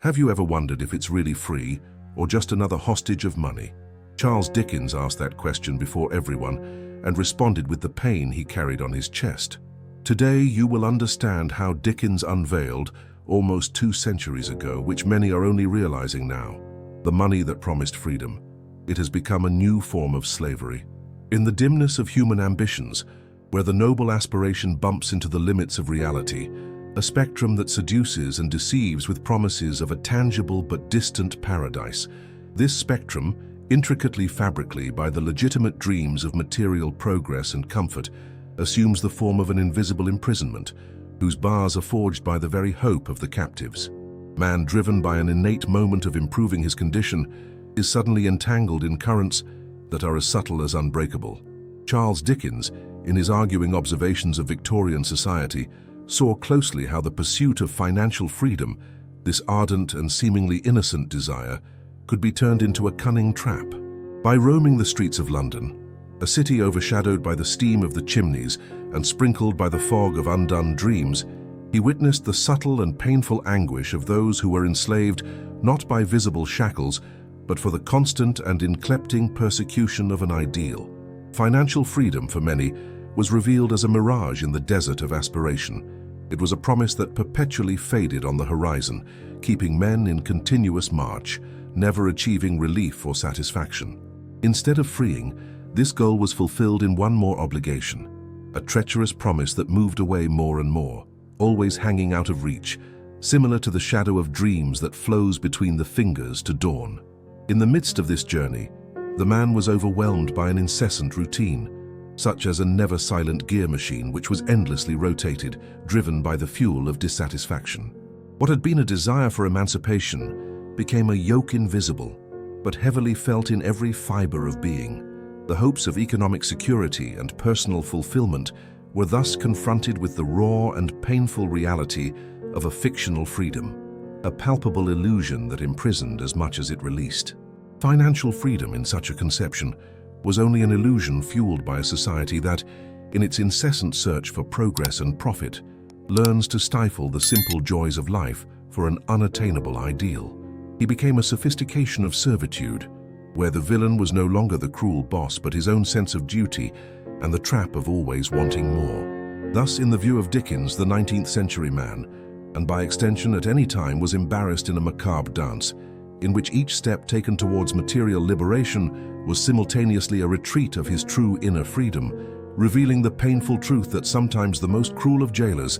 Have you ever wondered if it's really free or just another hostage of money? Charles Dickens asked that question before everyone and responded with the pain he carried on his chest. Today you will understand how Dickens unveiled, almost 2 centuries ago, which many are only realizing now, the money that promised freedom. It has become a new form of slavery. In the dimness of human ambitions, where the noble aspiration bumps into the limits of reality, a spectrum that seduces and deceives with promises of a tangible but distant paradise. This spectrum, intricately fabrically by the legitimate dreams of material progress and comfort, assumes the form of an invisible imprisonment, whose bars are forged by the very hope of the captives. Man, driven by an innate moment of improving his condition, is suddenly entangled in currents that are as subtle as unbreakable. Charles Dickens, in his arguing observations of Victorian society, saw closely how the pursuit of financial freedom, this ardent and seemingly innocent desire, could be turned into a cunning trap. By roaming the streets of London, a city overshadowed by the steam of the chimneys and sprinkled by the fog of undone dreams, he witnessed the subtle and painful anguish of those who were enslaved not by visible shackles, but for the constant and enclepting persecution of an ideal. Financial freedom, for many, was revealed as a mirage in the desert of aspiration. It was a promise that perpetually faded on the horizon, keeping men in continuous march, never achieving relief or satisfaction. Instead of freeing, this goal was fulfilled in one more obligation, a treacherous promise that moved away more and more, always hanging out of reach, similar to the shadow of dreams that flows between the fingers to dawn. In the midst of this journey, the man was overwhelmed by an incessant routine, such as a never-silent gear machine which was endlessly rotated, driven by the fuel of dissatisfaction. What had been a desire for emancipation became a yoke invisible, but heavily felt in every fiber of being. The hopes of economic security and personal fulfillment were thus confronted with the raw and painful reality of a fictional freedom, a palpable illusion that imprisoned as much as it released. Financial freedom in such a conception was only an illusion fueled by a society that, in its incessant search for progress and profit, learns to stifle the simple joys of life for an unattainable ideal. He became a sophistication of servitude, where the villain was no longer the cruel boss but his own sense of duty and the trap of always wanting more. Thus, in the view of Dickens, the 19th century man, and by extension at any time, was embarrassed in a macabre dance, in which each step taken towards material liberation was simultaneously a retreat of his true inner freedom, revealing the painful truth that sometimes the most cruel of jailers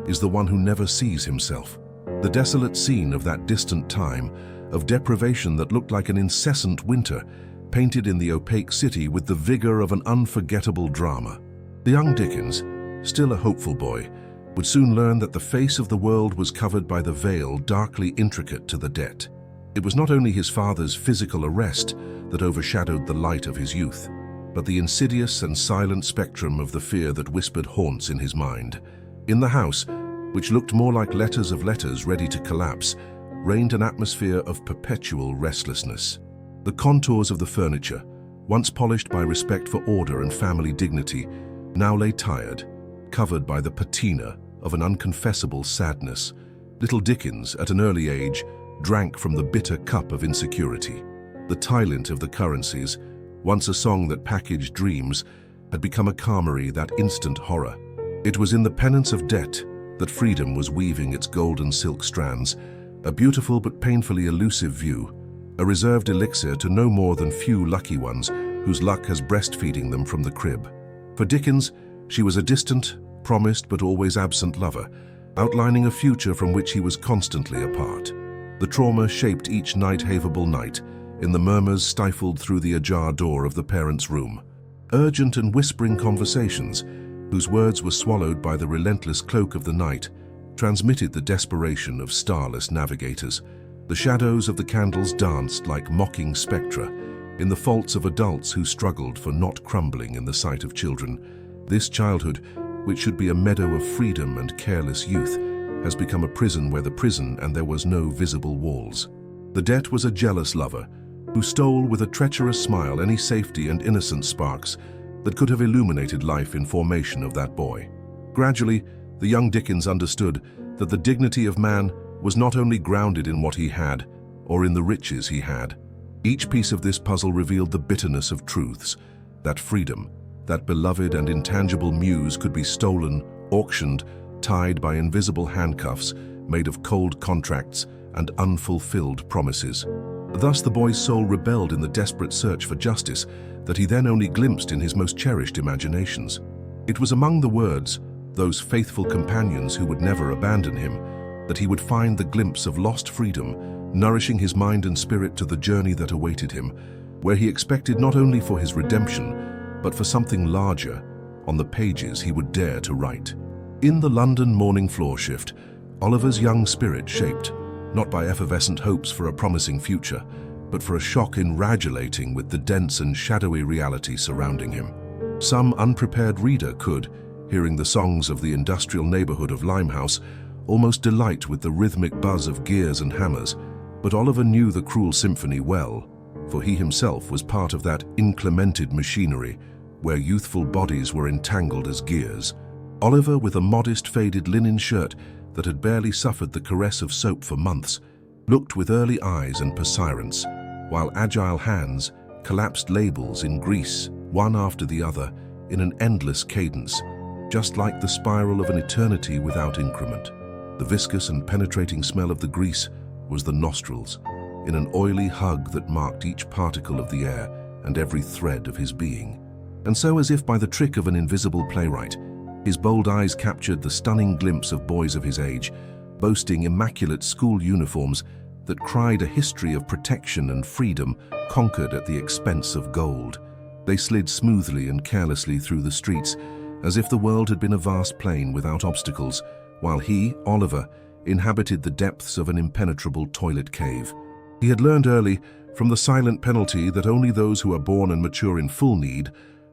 is the one who never sees himself. The desolate scene of that distant time, of deprivation that looked like an incessant winter, painted in the opaque city with the vigor of an unforgettable drama. The young Dickens, still a hopeful boy, would soon learn that the face of the world was covered by the veil darkly intricate to the debt. It was not only his father's physical arrest that overshadowed the light of his youth, but the insidious and silent spectrum of the fear that whispered haunts in his mind. In the house, which looked more like letters of letters ready to collapse, reigned an atmosphere of perpetual restlessness. The contours of the furniture, once polished by respect for order and family dignity, now lay tired, covered by the patina of an unconfessable sadness. Little Dickens, at an early age, drank from the bitter cup of insecurity. The Tylint of the Currencies, once a song that packaged dreams, had become a calmery that instant horror. It was in the penance of debt that freedom was weaving its golden silk strands, a beautiful but painfully elusive view, a reserved elixir to no more than few lucky ones whose luck has breastfeeding them from the crib. For Dickens, she was a distant, promised but always absent lover, outlining a future from which he was constantly apart. The trauma shaped each night-haveable night, in the murmurs stifled through the ajar door of the parents' room. Urgent and whispering conversations, whose words were swallowed by the relentless cloak of the night, transmitted the desperation of starless navigators. The shadows of the candles danced like mocking spectra in the faults of adults who struggled for not crumbling in the sight of children. This childhood, which should be a meadow of freedom and careless youth, has become a prison where the prison and there was no visible walls. The debt was a jealous lover who stole with a treacherous smile any safety and innocent sparks that could have illuminated life in formation of that boy. Gradually, the young Dickens understood that the dignity of man was not only grounded in what he had, or in the riches he had. Each piece of this puzzle revealed the bitterness of truths, that freedom, that beloved and intangible muse could be stolen, auctioned, tied by invisible handcuffs made of cold contracts and unfulfilled promises. Thus the boy's soul rebelled in the desperate search for justice that he then only glimpsed in his most cherished imaginations. It was among the words, those faithful companions who would never abandon him, that he would find the glimpse of lost freedom, nourishing his mind and spirit to the journey that awaited him, where he expected not only for his redemption, but for something larger on the pages he would dare to write. In the London morning floor shift, Oliver's young spirit shaped, not by effervescent hopes for a promising future, but for a shock in radulating with the dense and shadowy reality surrounding him. Some unprepared reader could, hearing the songs of the industrial neighborhood of Limehouse, almost delight with the rhythmic buzz of gears and hammers, but Oliver knew the cruel symphony well, for he himself was part of that inclemented machinery where youthful bodies were entangled as gears. Oliver, with a modest faded linen shirt that had barely suffered the caress of soap for months, looked with early eyes and persyrence, while agile hands collapsed labels in grease, one after the other, in an endless cadence, just like the spiral of an eternity without increment. The viscous and penetrating smell of the grease was the nostrils, in an oily hug that marked each particle of the air and every thread of his being. And so, as if by the trick of an invisible playwright, his bold eyes captured the stunning glimpse of boys of his age, boasting immaculate school uniforms that cried a history of protection and freedom conquered at the expense of gold. They slid smoothly and carelessly through the streets, as if the world had been a vast plain without obstacles, while he, Oliver, inhabited the depths of an impenetrable toilet cave. He had learned early, from the silent penalty that only those who are born and mature in full need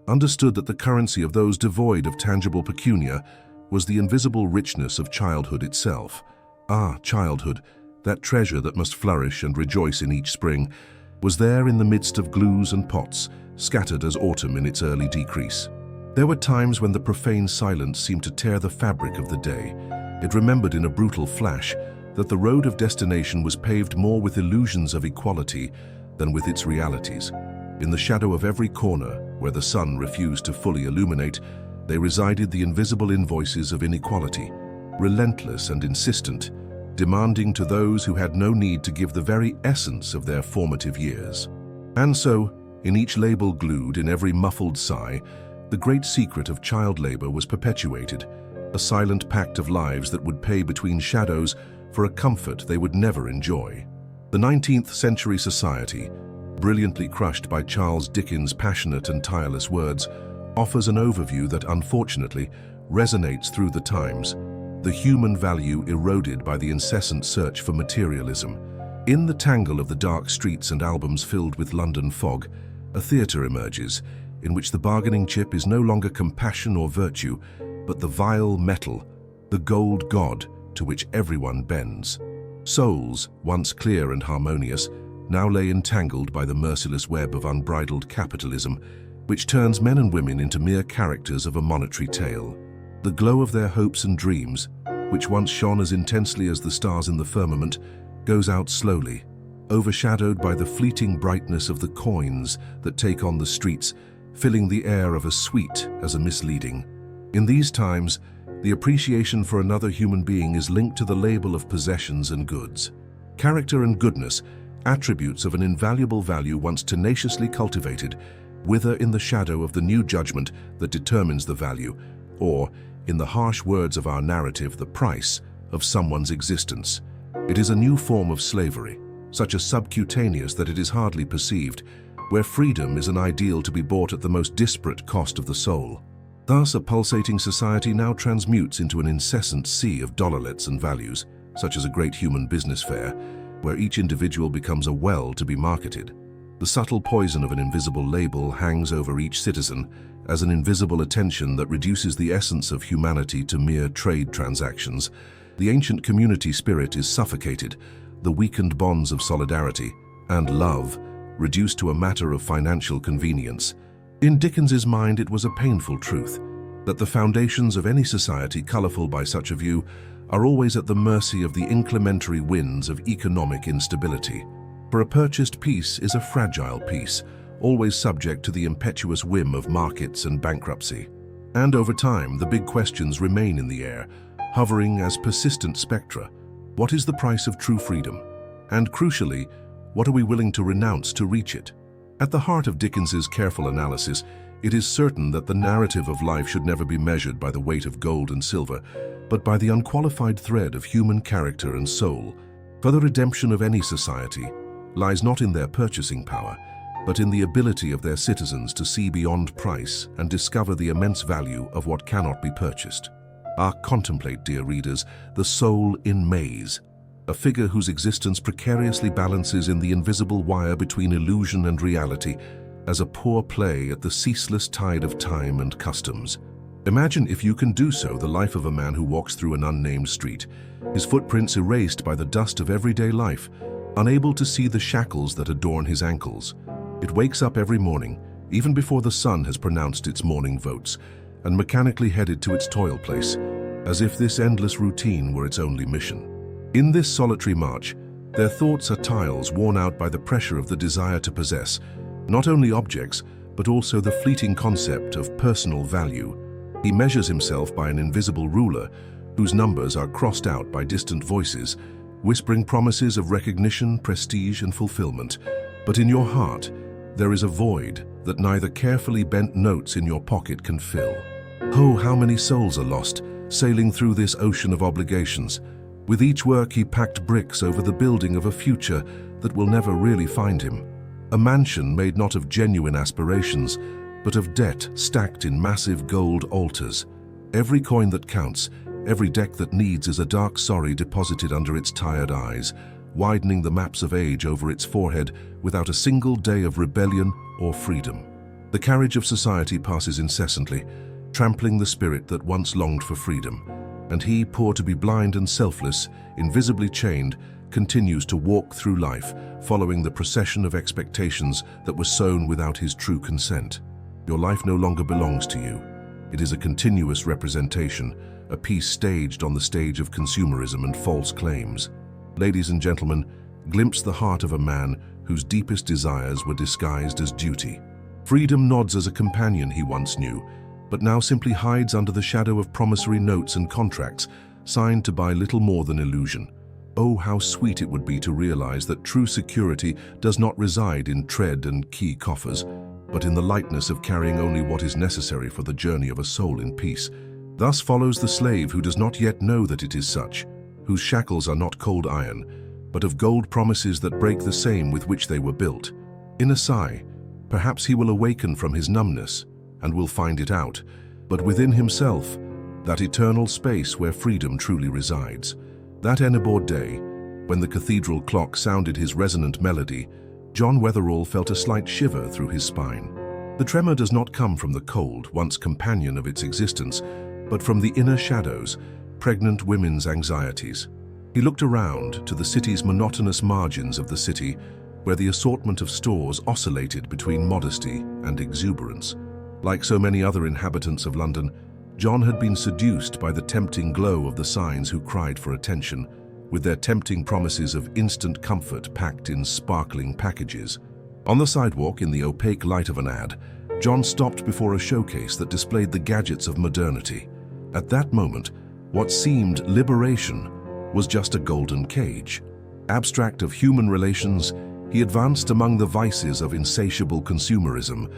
understood that the currency of those devoid of tangible pecunia was the invisible richness of childhood itself. Ah, childhood, that treasure that must flourish and rejoice in each spring, was there in the midst of glues and pots, scattered as autumn in its early decrease. There were times when the profane silence seemed to tear the fabric of the day. It remembered in a brutal flash that the road of destination was paved more with illusions of equality than with its realities. In the shadow of every corner, where the sun refused to fully illuminate, they resided the invisible invoices of inequality, relentless and insistent, demanding to those who had no need to give the very essence of their formative years. And so, in each label glued in every muffled sigh, the great secret of child labor was perpetuated, a silent pact of lives that would pay between shadows for a comfort they would never enjoy. The 19th century society, brilliantly crushed by Charles Dickens' passionate and tireless words, offers an overview that unfortunately resonates through the times, the human value eroded by the incessant search for materialism. In the tangle of the dark streets and albums filled with London fog, a theatre emerges, in which the bargaining chip is no longer compassion or virtue, but the vile metal, the gold god to which everyone bends. Souls, once clear and harmonious, now lay entangled by the merciless web of unbridled capitalism, which turns men and women into mere characters of a monetary tale. The glow of their hopes and dreams, which once shone as intensely as the stars in the firmament, goes out slowly, overshadowed by the fleeting brightness of the coins that take on the streets, filling the air of as sweet as a misleading. In these times, the appreciation for another human being is linked to the label of possessions and goods. Character and goodness, attributes of an invaluable value once tenaciously cultivated, wither in the shadow of the new judgment that determines the value, or, in the harsh words of our narrative, the price of someone's existence. It is a new form of slavery, such as subcutaneous that it is hardly perceived, where freedom is an ideal to be bought at the most disparate cost of the soul. Thus, a pulsating society now transmutes into an incessant sea of dollarlets and values, such as a great human business fair, where each individual becomes a well to be marketed. The subtle poison of an invisible label hangs over each citizen as an invisible attention that reduces the essence of humanity to mere trade transactions. The ancient community spirit is suffocated, the weakened bonds of solidarity and love reduced to a matter of financial convenience. In Dickens's mind, it was a painful truth that the foundations of any society colorful by such a view are always at the mercy of the inclementary winds of economic instability. For a purchased peace is a fragile peace, always subject to the impetuous whim of markets and bankruptcy. And over time, the big questions remain in the air, hovering as persistent spectra. What is the price of true freedom? And crucially, what are we willing to renounce to reach it? At the heart of Dickens's careful analysis, it is certain that the narrative of life should never be measured by the weight of gold and silver, but by the unqualified thread of human character and soul. For the redemption of any society lies not in their purchasing power, but in the ability of their citizens to see beyond price and discover the immense value of what cannot be purchased. Contemplate, dear readers, the soul in Maze, a figure whose existence precariously balances in the invisible wire between illusion and reality, as a poor play at the ceaseless tide of time and customs. Imagine, if you can do so, the life of a man who walks through an unnamed street, his footprints erased by the dust of everyday life, unable to see the shackles that adorn his ankles. It wakes up every morning, even before the sun has pronounced its morning votes, and mechanically headed to its toil place, as if this endless routine were its only mission. In this solitary march, their thoughts are tiles worn out by the pressure of the desire to possess, not only objects, but also the fleeting concept of personal value. He measures himself by an invisible ruler, whose numbers are crossed out by distant voices, whispering promises of recognition, prestige, and fulfillment. But in your heart, there is a void that neither carefully bent notes in your pocket can fill. Oh, how many souls are lost, sailing through this ocean of obligations. With each work he packed bricks over the building of a future that will never really find him. A mansion made not of genuine aspirations, but of debt stacked in massive gold altars. Every coin that counts, every deck that needs is a dark sorry deposited under its tired eyes, widening the maps of age over its forehead without a single day of rebellion or freedom. The carriage of society passes incessantly, trampling the spirit that once longed for freedom, and he, poor to be blind and selfless, invisibly chained, continues to walk through life, following the procession of expectations that were sown without his true consent. Your life no longer belongs to you. It is a continuous representation, a piece staged on the stage of consumerism and false claims. Ladies and gentlemen, glimpse the heart of a man whose deepest desires were disguised as duty. Freedom nods as a companion he once knew, but now simply hides under the shadow of promissory notes and contracts, signed to buy little more than illusion. Oh, how sweet it would be to realize that true security does not reside in tread and key coffers, but in the lightness of carrying only what is necessary for the journey of a soul in peace. Thus follows the slave who does not yet know that it is such, whose shackles are not cold iron, but of gold promises that break the same with which they were built. In a sigh, perhaps he will awaken from his numbness, and will find it out, but within himself, that eternal space where freedom truly resides. That ennibored day, when the cathedral clock sounded his resonant melody, John Wetherall felt a slight shiver through his spine. The tremor does not come from the cold, once companion of its existence, but from the inner shadows, pregnant women's anxieties. He looked around to the city's monotonous margins of the city, where the assortment of stores oscillated between modesty and exuberance. Like so many other inhabitants of London, John had been seduced by the tempting glow of the signs who cried for attention, with their tempting promises of instant comfort packed in sparkling packages. On the sidewalk, in the opaque light of an ad, John stopped before a showcase that displayed the gadgets of modernity. At that moment, what seemed liberation was just a golden cage. Abstract of human relations, he advanced among the vices of insatiable consumerism,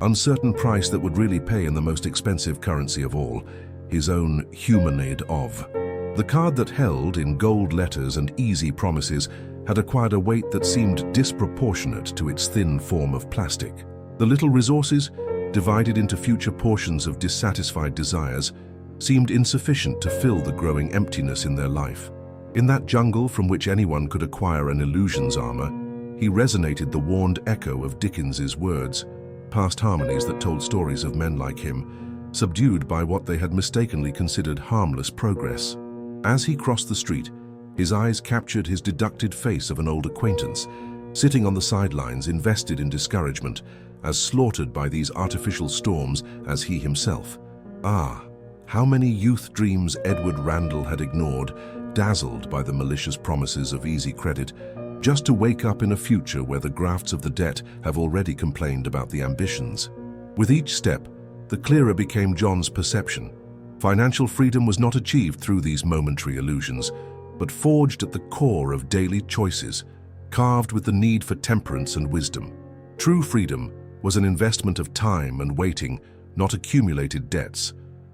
uncertain price that would really pay in the most expensive currency of all, his own humanade of. The card that held, in gold letters and easy promises, had acquired a weight that seemed disproportionate to its thin form of plastic. The little resources, divided into future portions of dissatisfied desires, seemed insufficient to fill the growing emptiness in their life. In that jungle from which anyone could acquire an illusion's armor, he resonated the warned echo of Dickens's words, past harmonies that told stories of men like him, subdued by what they had mistakenly considered harmless progress. As he crossed the street, his eyes captured his deducted face of an old acquaintance, sitting on the sidelines, invested in discouragement, as slaughtered by these artificial storms as he himself. Ah, How many youth dreams Edward Randall had ignored, dazzled by the malicious promises of easy credit, just to wake up in a future where the grafts of the debt have already complained about the ambitions. With each step, the clearer became John's perception. Financial freedom was not achieved through these momentary illusions, but forged at the core of daily choices, carved with the need for temperance and wisdom. True freedom was an investment of time and waiting, not accumulated debts.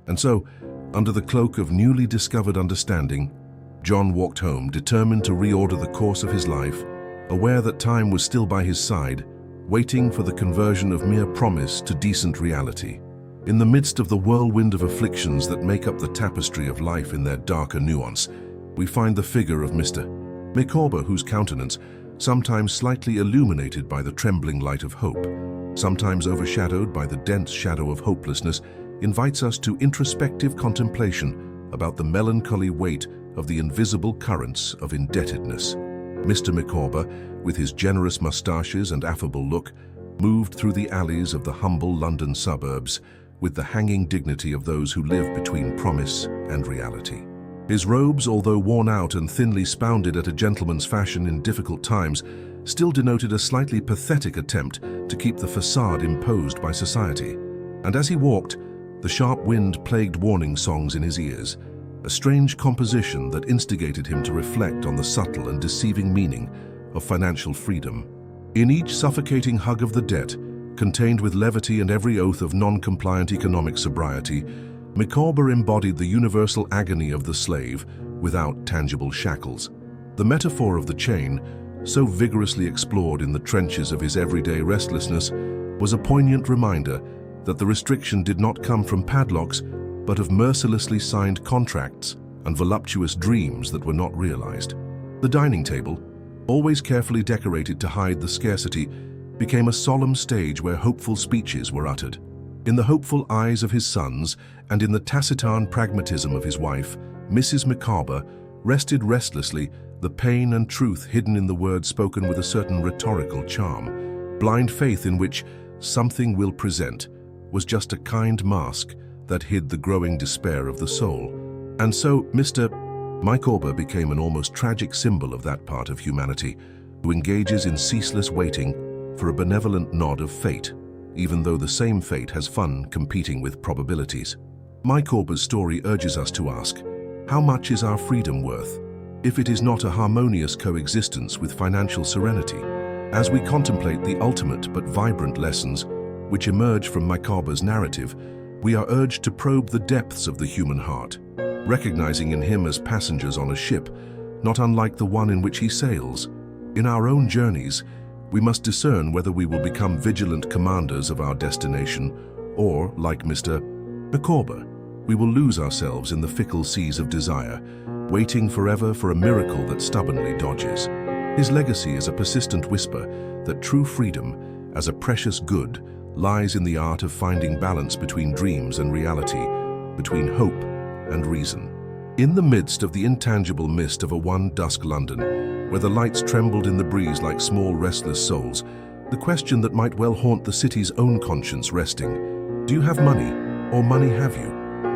And so, under the cloak of newly discovered understanding, John walked home, determined to reorder the course of his life, aware that time was still by his side, waiting for the conversion of mere promise to decent reality. In the midst of the whirlwind of afflictions that make up the tapestry of life in their darker nuance, we find the figure of Mr. Micawber, whose countenance, sometimes slightly illuminated by the trembling light of hope, sometimes overshadowed by the dense shadow of hopelessness, invites us to introspective contemplation about the melancholy weight of the invisible currents of indebtedness. Mr. Micawber, with his generous moustaches and affable look, moved through the alleys of the humble London suburbs with the hanging dignity of those who live between promise and reality. His robes, although worn out and thinly spounded at a gentleman's fashion in difficult times, still denoted a slightly pathetic attempt to keep the facade imposed by society. And as he walked, the sharp wind plagued warning songs in his ears, a strange composition that instigated him to reflect on the subtle and deceiving meaning of financial freedom. In each suffocating hug of the debt, contained with levity and every oath of non-compliant economic sobriety, Micawber embodied the universal agony of the slave without tangible shackles. The metaphor of the chain, so vigorously explored in the trenches of his everyday restlessness, was a poignant reminder that the restriction did not come from padlocks, but of mercilessly signed contracts and voluptuous dreams that were not realized. The dining table, always carefully decorated to hide the scarcity, became a solemn stage where hopeful speeches were uttered. In the hopeful eyes of his sons and in the taciturn pragmatism of his wife, Mrs. Micawber rested restlessly the pain and truth hidden in the words spoken with a certain rhetorical charm. Blind faith in which "something will present" was just a kind mask that hid the growing despair of the soul. And so Mr. Micawber became an almost tragic symbol of that part of humanity who engages in ceaseless waiting for a benevolent nod of fate, even though the same fate has fun competing with probabilities. Micawber's story urges us to ask, how much is our freedom worth, if it is not a harmonious coexistence with financial serenity? As we contemplate the ultimate but vibrant lessons which emerge from Micawber's narrative, we are urged to probe the depths of the human heart, recognizing in him as passengers on a ship, not unlike the one in which he sails. In our own journeys, we must discern whether we will become vigilant commanders of our destination, or, like Mr. Micawber, we will lose ourselves in the fickle seas of desire, waiting forever for a miracle that stubbornly dodges. His legacy is a persistent whisper that true freedom, as a precious good, lies in the art of finding balance between dreams and reality, between hope and reason. In the midst of the intangible mist of a one-dusk London, where the lights trembled in the breeze like small restless souls, the question that might well haunt the city's own conscience resting: do you have money, or money have you?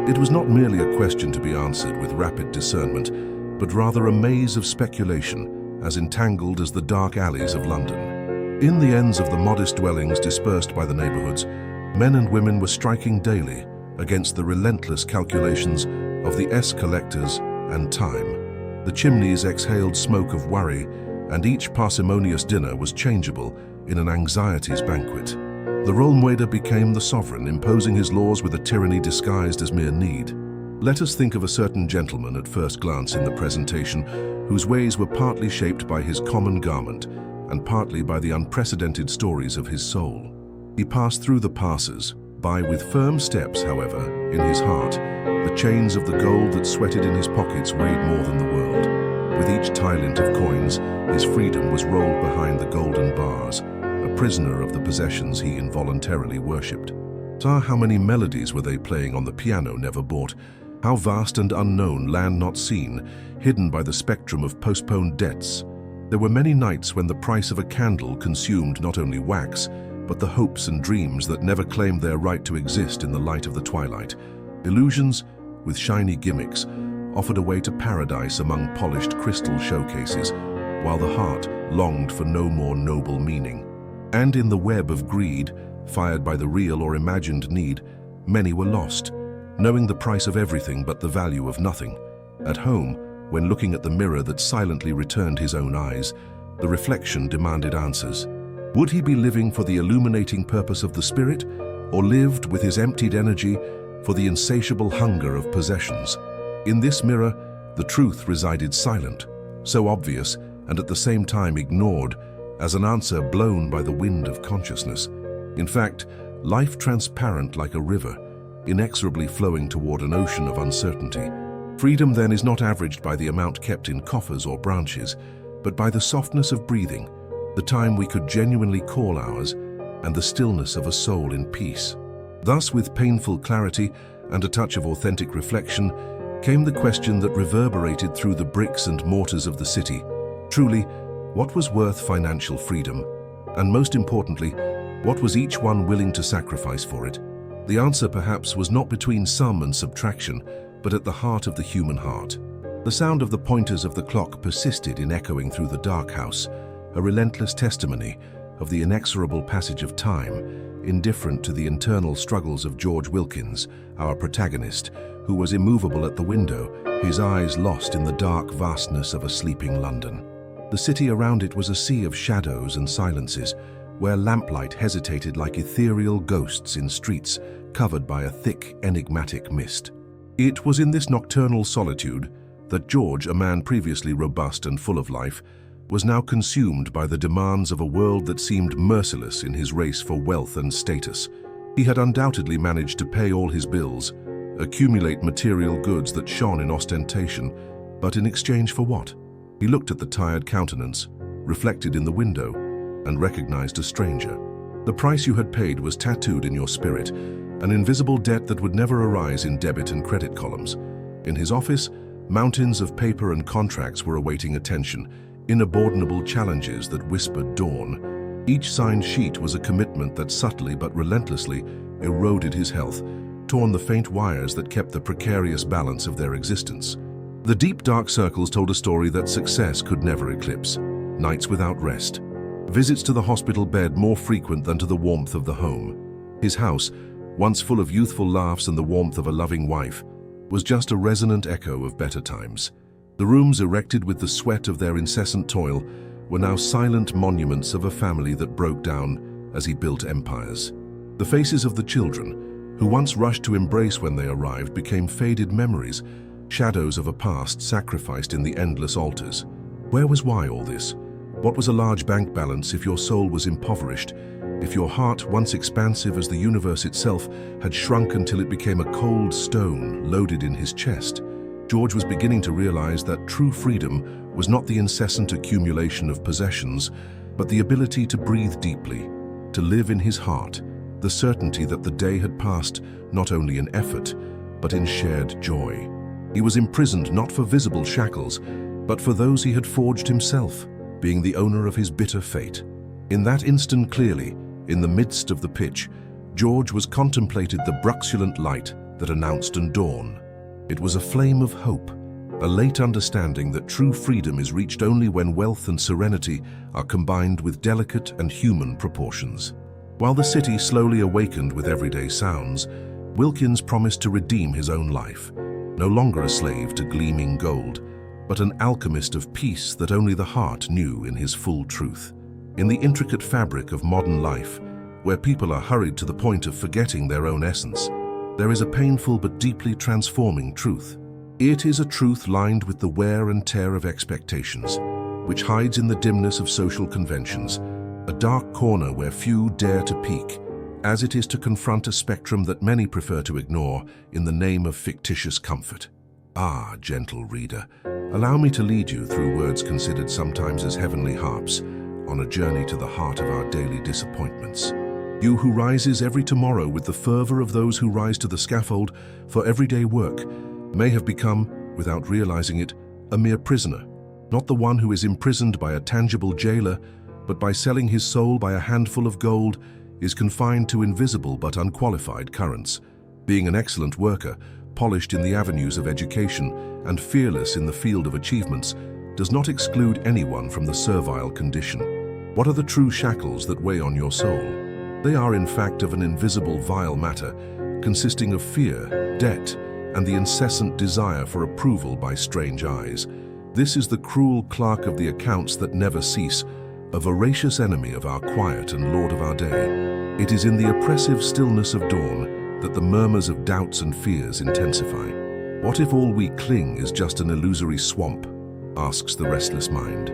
It was not merely a question to be answered with rapid discernment, but rather a maze of speculation, as entangled as the dark alleys of London. In the ends of the modest dwellings dispersed by the neighborhoods, men and women were striking daily against the relentless calculations of the collectors and time. The chimneys exhaled smoke of worry, and each parsimonious dinner was changeable in an anxiety's banquet. The Rollmueder became the sovereign, imposing his laws with a tyranny disguised as mere need. Let us think of a certain gentleman at first glance in the presentation, whose ways were partly shaped by his common garment and partly by the unprecedented stories of his soul. He passed through the passers by with firm steps, however, in his heart. The chains of the gold that sweated in his pockets weighed more than the world. With each tilint of coins, his freedom was rolled behind the golden bars, a prisoner of the possessions he involuntarily worshipped. How many melodies were they playing on the piano never bought? How vast and unknown, land not seen, hidden by the spectrum of postponed debts. There were many nights when the price of a candle consumed not only wax, but the hopes and dreams that never claimed their right to exist in the light of the twilight. Illusions with shiny gimmicks, offered a way to paradise among polished crystal showcases, while the heart longed for no more noble meaning. And in the web of greed, fired by the real or imagined need, many were lost, knowing the price of everything but the value of nothing. At home, when looking at the mirror that silently returned his own eyes, the reflection demanded answers. Would he be living for the illuminating purpose of the spirit, or lived with his emptied energy for the insatiable hunger of possessions? In this mirror, the truth resided silent, so obvious and at the same time ignored, as an answer blown by the wind of consciousness. In fact, life transparent like a river, inexorably flowing toward an ocean of uncertainty. Freedom then is not averaged by the amount kept in coffers or branches, but by the softness of breathing, the time we could genuinely call ours, and the stillness of a soul in peace. Thus, with painful clarity and a touch of authentic reflection, came the question that reverberated through the bricks and mortars of the city. Truly, what was worth financial freedom? And most importantly, what was each one willing to sacrifice for it? The answer perhaps was not between sum and subtraction, but at the heart of the human heart. The sound of the pointers of the clock persisted in echoing through the dark house, a relentless testimony of the inexorable passage of time, indifferent to the internal struggles of George Wilkins, our protagonist, who was immovable at the window, his eyes lost in the dark vastness of a sleeping London. The city around it was a sea of shadows and silences, where lamplight hesitated like ethereal ghosts in streets covered by a thick, enigmatic mist. It was in this nocturnal solitude that George, a man previously robust and full of life, was now consumed by the demands of a world that seemed merciless in his race for wealth and status. He had undoubtedly managed to pay all his bills, accumulate material goods that shone in ostentation, but in exchange for what? He looked at the tired countenance, reflected in the window, and recognized a stranger. The price you had paid was tattooed in your spirit, an invisible debt that would never arise in debit and credit columns. In his office, mountains of paper and contracts were awaiting attention, inabordinable challenges that whispered dawn. Each signed sheet was a commitment that subtly but relentlessly eroded his health, torn the faint wires that kept the precarious balance of their existence. The deep dark circles told a story that success could never eclipse. Nights without rest, visits to the hospital bed more frequent than to the warmth of the home. His house, once full of youthful laughs and the warmth of a loving wife, was just a resonant echo of better times. The rooms erected with the sweat of their incessant toil were now silent monuments of a family that broke down as he built empires. The faces of the children, who once rushed to embrace when they arrived, became faded memories, shadows of a past sacrificed in the endless altars. Where was why all this? What was a large bank balance if your soul was impoverished, if your heart, once expansive as the universe itself, had shrunk until it became a cold stone loaded in his chest? George was beginning to realize that true freedom was not the incessant accumulation of possessions, but the ability to breathe deeply, to live in his heart, the certainty that the day had passed not only in effort, but in shared joy. He was imprisoned not for visible shackles, but for those he had forged himself, being the owner of his bitter fate. In that instant clearly, in the midst of the pitch, George was contemplated the bruxulent light that announced dawn. It was a flame of hope, a late understanding that true freedom is reached only when wealth and serenity are combined with delicate and human proportions. While the city slowly awakened with everyday sounds, Wilkins promised to redeem his own life, no longer a slave to gleaming gold, but an alchemist of peace that only the heart knew in his full truth. In the intricate fabric of modern life, where people are hurried to the point of forgetting their own essence, there is a painful but deeply transforming truth. It is a truth lined with the wear and tear of expectations, which hides in the dimness of social conventions, a dark corner where few dare to peek, as it is to confront a spectrum that many prefer to ignore in the name of fictitious comfort. Ah, gentle reader, allow me to lead you through words considered sometimes as heavenly harps, on a journey to the heart of our daily disappointments. You who rises every tomorrow with the fervor of those who rise to the scaffold for everyday work may have become, without realizing it, a mere prisoner, not the one who is imprisoned by a tangible jailer, but by selling his soul by a handful of gold, is confined to invisible but unqualified currents. Being an excellent worker, polished in the avenues of education and fearless in the field of achievements, does not exclude anyone from the servile condition. What are the true shackles that weigh on your soul? They are in fact of an invisible vile matter, consisting of fear, debt, and the incessant desire for approval by strange eyes. This is the cruel clerk of the accounts that never cease, a voracious enemy of our quiet and lord of our day. It is in the oppressive stillness of dawn that the murmurs of doubts and fears intensify. What if all we cling is just an illusory swamp? Asks the restless mind.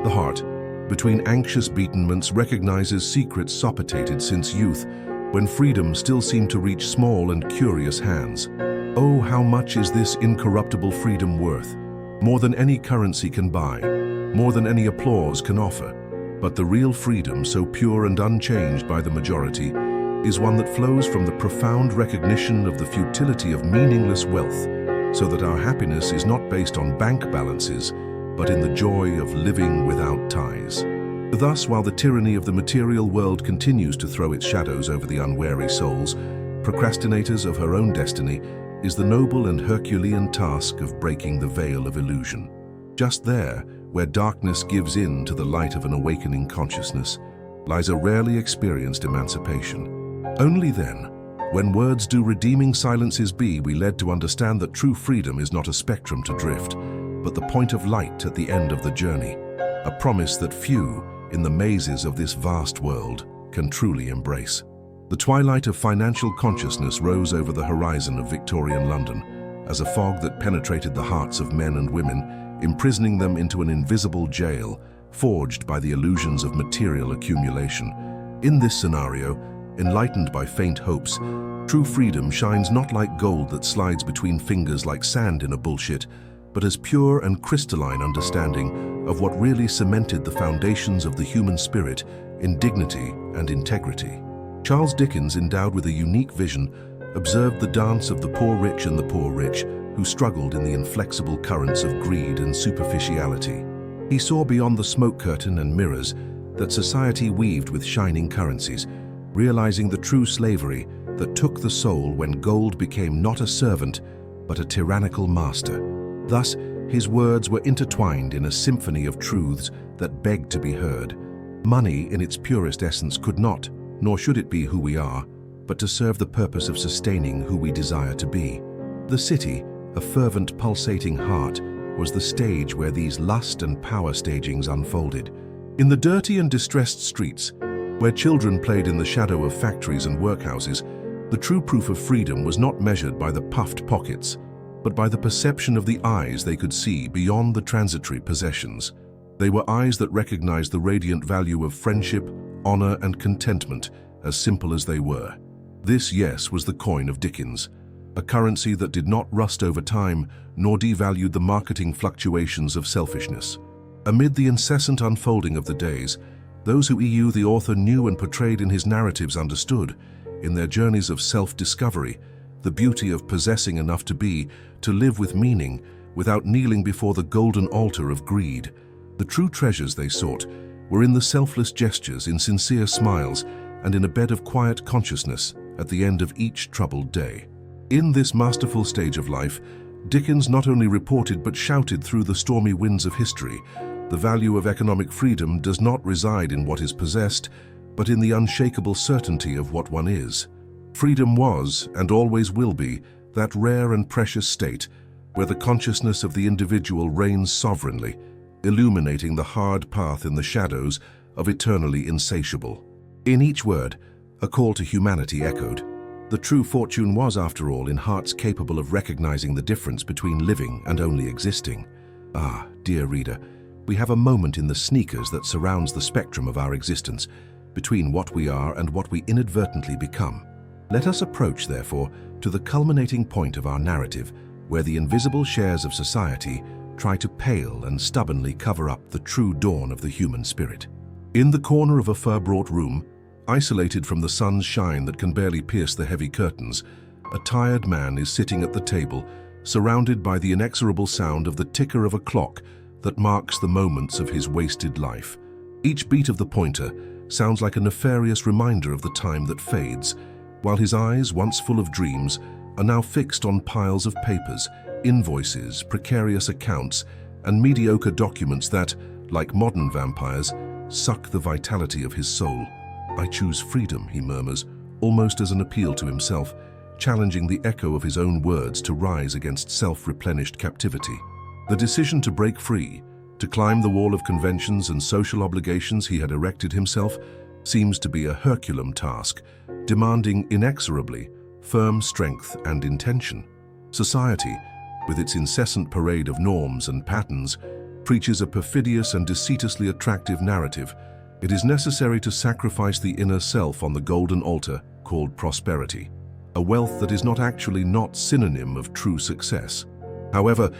The heart, between anxious beatenments, recognizes secrets sopitated since youth, when freedom still seemed to reach small and curious hands. Oh, how much is this incorruptible freedom worth? More than any currency can buy, more than any applause can offer. But the real freedom, so pure and unchanged by the majority, is one that flows from the profound recognition of the futility of meaningless wealth, so that our happiness is not based on bank balances, but in the joy of living without ties. Thus, while the tyranny of the material world continues to throw its shadows over the unwary souls, procrastinators of her own destiny, is the noble and Herculean task of breaking the veil of illusion. Just there, where darkness gives in to the light of an awakening consciousness, lies a rarely experienced emancipation. Only then, when words do redeeming silences be, we led to understand that true freedom is not a spectrum to drift, but the point of light at the end of the journey, a promise that few, in the mazes of this vast world, can truly embrace. The twilight of financial consciousness rose over the horizon of Victorian London, as a fog that penetrated the hearts of men and women, imprisoning them into an invisible jail, forged by the illusions of material accumulation. In this scenario, enlightened by faint hopes, true freedom shines not like gold that slides between fingers like sand in a bullshit, but as pure and crystalline understanding of what really cemented the foundations of the human spirit in dignity and integrity. Charles Dickens, endowed with a unique vision, observed the dance of the poor rich and the poor rich, who struggled in the inflexible currents of greed and superficiality. He saw beyond the smoke curtain and mirrors that society weaved with shining currencies, realizing the true slavery that took the soul when gold became not a servant, but a tyrannical master. Thus, his words were intertwined in a symphony of truths that begged to be heard. Money, in its purest essence, could not, nor should it be who we are, but to serve the purpose of sustaining who we desire to be. The city, a fervent, pulsating heart, was the stage where these lust and power stagings unfolded. In the dirty and distressed streets, where children played in the shadow of factories and workhouses, the true proof of freedom was not measured by the puffed pockets, but by the perception of the eyes they could see beyond the transitory possessions. They were eyes that recognized the radiant value of friendship, honor, and contentment, as simple as they were. This, yes, was the coin of Dickens, a currency that did not rust over time, nor devalued the marketing fluctuations of selfishness. Amid the incessant unfolding of the days, those who the author knew and portrayed in his narratives understood, in their journeys of self-discovery, the beauty of possessing enough to live with meaning, without kneeling before the golden altar of greed. The true treasures they sought were in the selfless gestures, in sincere smiles, and in a bed of quiet consciousness at the end of each troubled day. In this masterful stage of life, Dickens not only reported but shouted through the stormy winds of history, the value of economic freedom does not reside in what is possessed, but in the unshakable certainty of what one is. Freedom was, and always will be, that rare and precious state where the consciousness of the individual reigns sovereignly, illuminating the hard path in the shadows of eternally insatiable. In each word, a call to humanity echoed. The true fortune was, after all, in hearts capable of recognizing the difference between living and only existing. Ah, dear reader, we have a moment in the sneakers that surrounds the spectrum of our existence, between what we are and what we inadvertently become. Let us approach, therefore, to the culminating point of our narrative, where the invisible shares of society try to pale and stubbornly cover up the true dawn of the human spirit. In the corner of a fur-brought room, isolated from the sun's shine that can barely pierce the heavy curtains, a tired man is sitting at the table, surrounded by the inexorable sound of the ticker of a clock that marks the moments of his wasted life. Each beat of the pointer sounds like a nefarious reminder of the time that fades, while his eyes, once full of dreams, are now fixed on piles of papers, invoices, precarious accounts, and mediocre documents that, like modern vampires, suck the vitality of his soul. "I choose freedom," he murmurs, almost as an appeal to himself, challenging the echo of his own words to rise against self-replenished captivity. The decision to break free, to climb the wall of conventions and social obligations he had erected himself, seems to be a Herculean task, demanding inexorably firm strength and intention. Society, with its incessant parade of norms and patterns, preaches a perfidious and deceitously attractive narrative. It is necessary to sacrifice the inner self on the golden altar called prosperity, a wealth that is not actually not synonym of true success. However,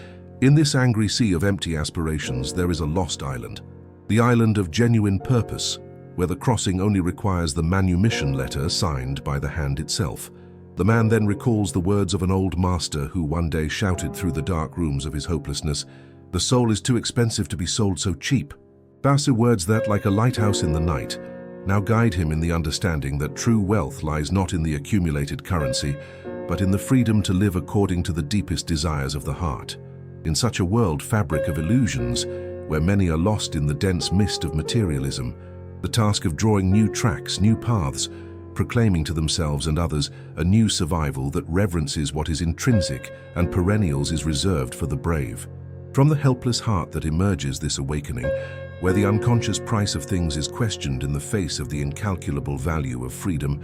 in this angry sea of empty aspirations, there is a lost island, the island of genuine purpose, where the crossing only requires the manumission letter signed by the hand itself. The man then recalls the words of an old master who one day shouted through the dark rooms of his hopelessness, "The soul is too expensive to be sold so cheap." Basse words that, like a lighthouse in the night, now guide him in the understanding that true wealth lies not in the accumulated currency, but in the freedom to live according to the deepest desires of the heart. In such a world fabric of illusions, where many are lost in the dense mist of materialism, the task of drawing new tracks, new paths, proclaiming to themselves and others a new survival that reverences what is intrinsic and perennials is reserved for the brave. From the helpless heart that emerges this awakening, where the unconscious price of things is questioned in the face of the incalculable value of freedom,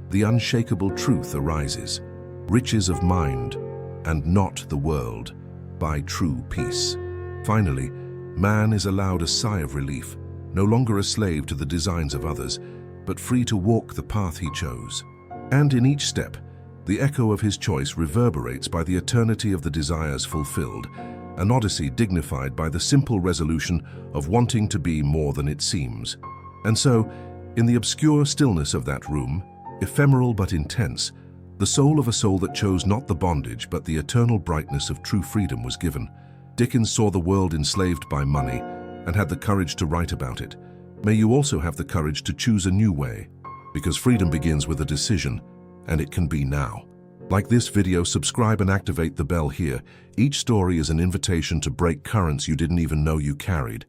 the unshakable truth arises. Riches of mind, and not the world, buy true peace. Finally, man is allowed a sigh of relief, no longer a slave to the designs of others, but free to walk the path he chose. And in each step, the echo of his choice reverberates by the eternity of the desires fulfilled, an odyssey dignified by the simple resolution of wanting to be more than it seems. And so, in the obscure stillness of that room, ephemeral but intense, the soul of a soul that chose not the bondage but the eternal brightness of true freedom was given. Dickens saw the world enslaved by money and had the courage to write about it. May you also have the courage to choose a new way, because freedom begins with a decision, and it can be now. Like this video, subscribe and activate the bell here. Each story is an invitation to break currents you didn't even know you carried.